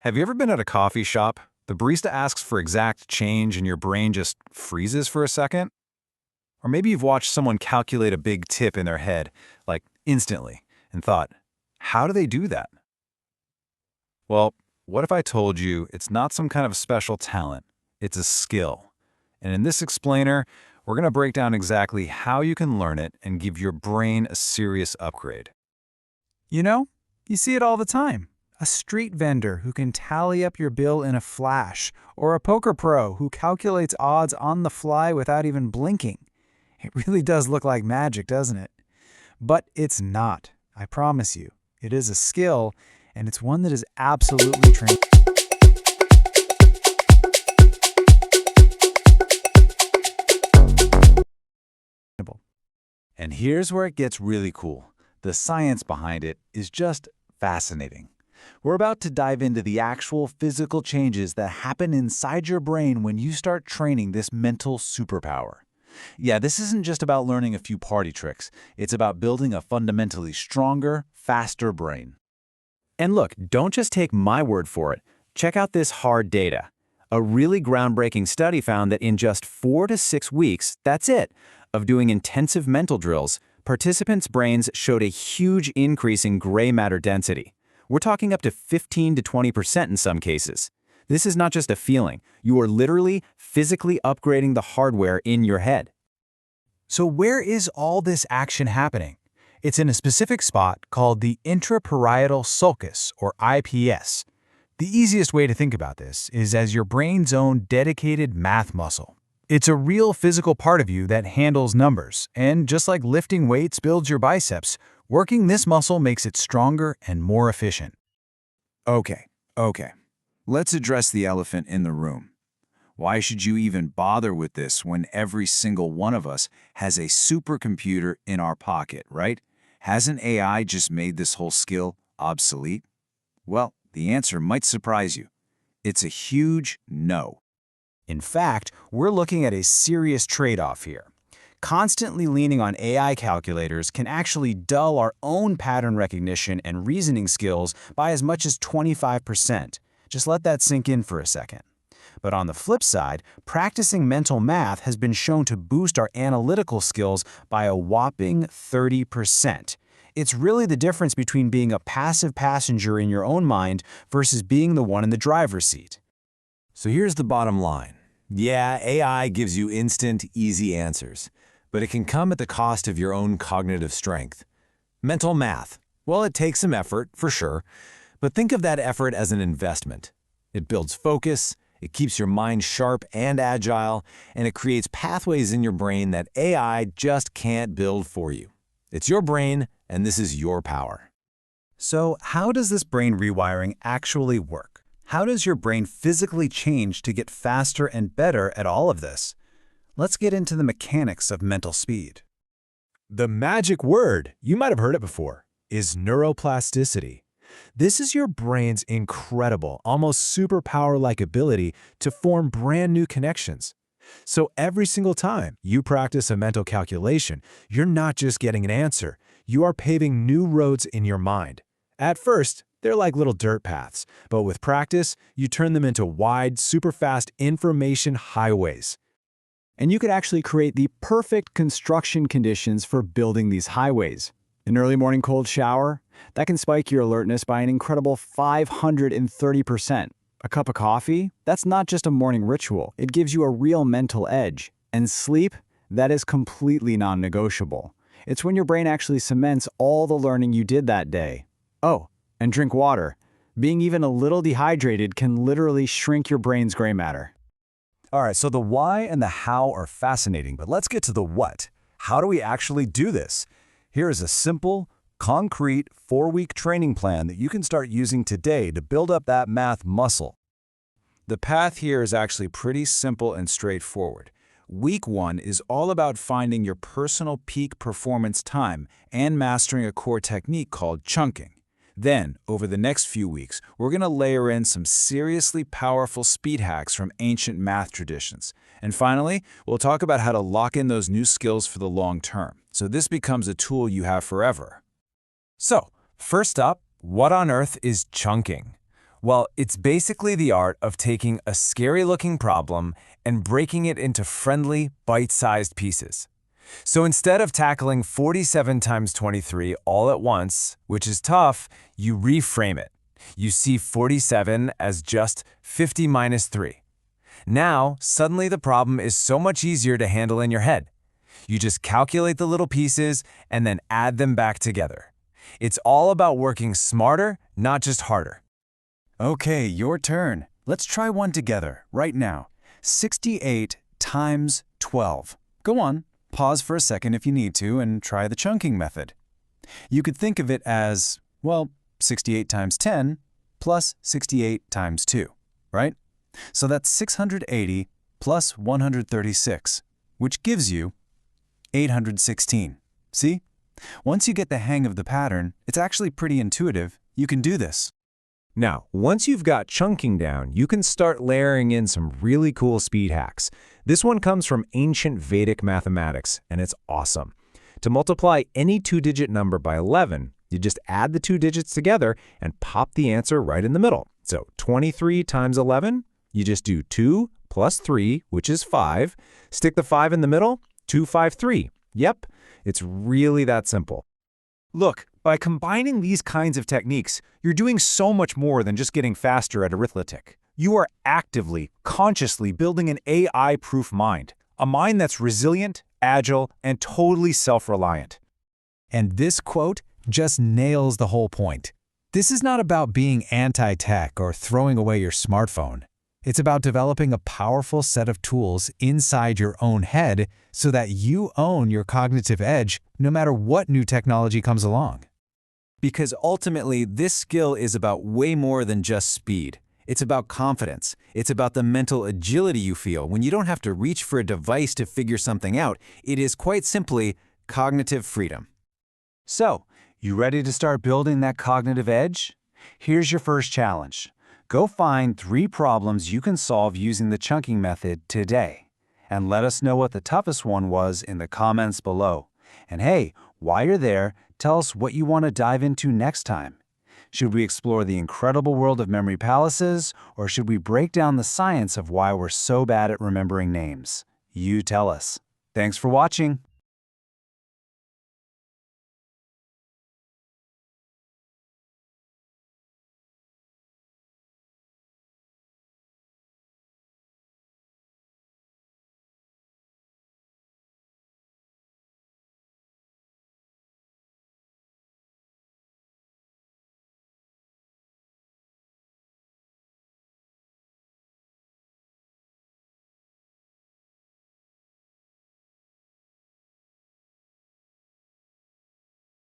Have you ever been at a coffee shop? The barista asks for exact change and your brain just freezes for a second? Or maybe you've watched someone calculate a big tip in their head, like instantly, and thought, how do they do that? Well, what if I told you it's not some kind of special talent, it's a skill? And in this explainer, we're going to break down exactly how you can learn it and give your brain a serious upgrade. You know, you see it all the time. A street vendor who can tally up your bill in a flash, or a poker pro who calculates odds on the fly without even blinking. It really does look like magic, doesn't it? But it's not, I promise you. It is a skill, and it's one that is absolutely trainable. And here's where it gets really cool. The science behind it is just fascinating. We're about to dive into the actual physical changes that happen inside your brain when you start training this mental superpower. Yeah, this isn't just about learning a few party tricks. It's about building a fundamentally stronger, faster brain. And look, don't just take my word for it. Check out this hard data. A really groundbreaking study found that in just 4 to 6 weeks, that's it, of doing intensive mental drills, participants' brains showed a huge increase in gray matter density. We're talking up to 15 to 20% in some cases. This is not just a feeling. You are literally physically upgrading the hardware in your head. So where is all this action happening? It's in a specific spot called the intraparietal sulcus, or IPS. The easiest way to think about this is as your brain's own dedicated math muscle. It's a real physical part of you that handles numbers, and just like lifting weights builds your biceps, working this muscle makes it stronger and more efficient. Okay. Let's address the elephant in the room. Why should you even bother with this when every single one of us has a supercomputer in our pocket, right? Hasn't AI just made this whole skill obsolete? Well, the answer might surprise you. It's a huge no. In fact, we're looking at a serious trade-off here. Constantly leaning on AI calculators can actually dull our own pattern recognition and reasoning skills by as much as 25%. Just let that sink in for a second. But on the flip side, practicing mental math has been shown to boost our analytical skills by a whopping 30%. It's really the difference between being a passive passenger in your own mind versus being the one in the driver's seat. So here's the bottom line. Yeah, AI gives you instant, easy answers, but it can come at the cost of your own cognitive strength. Mental math. Well, it takes some effort, for sure, but think of that effort as an investment. It builds focus, it keeps your mind sharp and agile, and it creates pathways in your brain that AI just can't build for you. It's your brain, and this is your power. So how does this brain rewiring actually work? How does your brain physically change to get faster and better at all of this? Let's get into the mechanics of mental speed. The magic word, you might have heard it before, is neuroplasticity. This is your brain's incredible, almost superpower-like ability to form brand new connections. So every single time you practice a mental calculation, you're not just getting an answer, you are paving new roads in your mind. At first, they're like little dirt paths, but with practice, you turn them into wide, super-fast information highways. And you could actually create the perfect construction conditions for building these highways. An early morning cold shower, that can spike your alertness by an incredible 530%. A cup of coffee, that's not just a morning ritual, it gives you a real mental edge. And sleep, that is completely non-negotiable. It's when your brain actually cements all the learning you did that day. Oh, and drink water. Being even a little dehydrated can literally shrink your brain's gray matter. All right, so the why and the how are fascinating, but let's get to the what. How do we actually do this? Here is a simple, concrete 4-week training plan that you can start using today to build up that math muscle. The path here is actually pretty simple and straightforward. Week 1 is all about finding your personal peak performance time and mastering a core technique called chunking. Then, over the next few weeks, we're going to layer in some seriously powerful speed hacks from ancient math traditions. And finally, we'll talk about how to lock in those new skills for the long term, so this becomes a tool you have forever. So, first up, what on earth is chunking? Well, it's basically the art of taking a scary-looking problem and breaking it into friendly, bite-sized pieces. So instead of tackling 47 times 23 all at once, which is tough, you reframe it. You see 47 as just 50 minus 3. Now, suddenly the problem is so much easier to handle in your head. You just calculate the little pieces and then add them back together. It's all about working smarter, not just harder. Okay, your turn. Let's try one together, right now. 68 times 12. Go on, pause for a second if you need to and try the chunking method. You could think of it as, well, 68 times 10 plus 68 times 2, right? So that's 680 plus 136, which gives you 816. See? Once you get the hang of the pattern, it's actually pretty intuitive. You can do this. Now, once you've got chunking down, you can start layering in some really cool speed hacks. This one comes from ancient Vedic mathematics, and it's awesome. To multiply any two-digit number by 11, you just add the two digits together and pop the answer right in the middle. So 23 times 11, you just do 2 plus 3, which is 5. Stick the 5 in the middle, 253. Yep, it's really that simple. Look, by combining these kinds of techniques, you're doing so much more than just getting faster at arithmetic. You are actively, consciously building an AI-proof mind, a mind that's resilient, agile, and totally self-reliant. And this quote just nails the whole point. This is not about being anti-tech or throwing away your smartphone. It's about developing a powerful set of tools inside your own head so that you own your cognitive edge no matter what new technology comes along. Because ultimately, this skill is about way more than just speed. It's about confidence. It's about the mental agility you feel when you don't have to reach for a device to figure something out. It is quite simply cognitive freedom. So, you ready to start building that cognitive edge? Here's your first challenge. Go find 3 problems you can solve using the chunking method today. And let us know what the toughest one was in the comments below. And hey, while you're there, tell us what you want to dive into next time. Should we explore the incredible world of memory palaces, or should we break down the science of why we're so bad at remembering names? You tell us. Thanks for watching.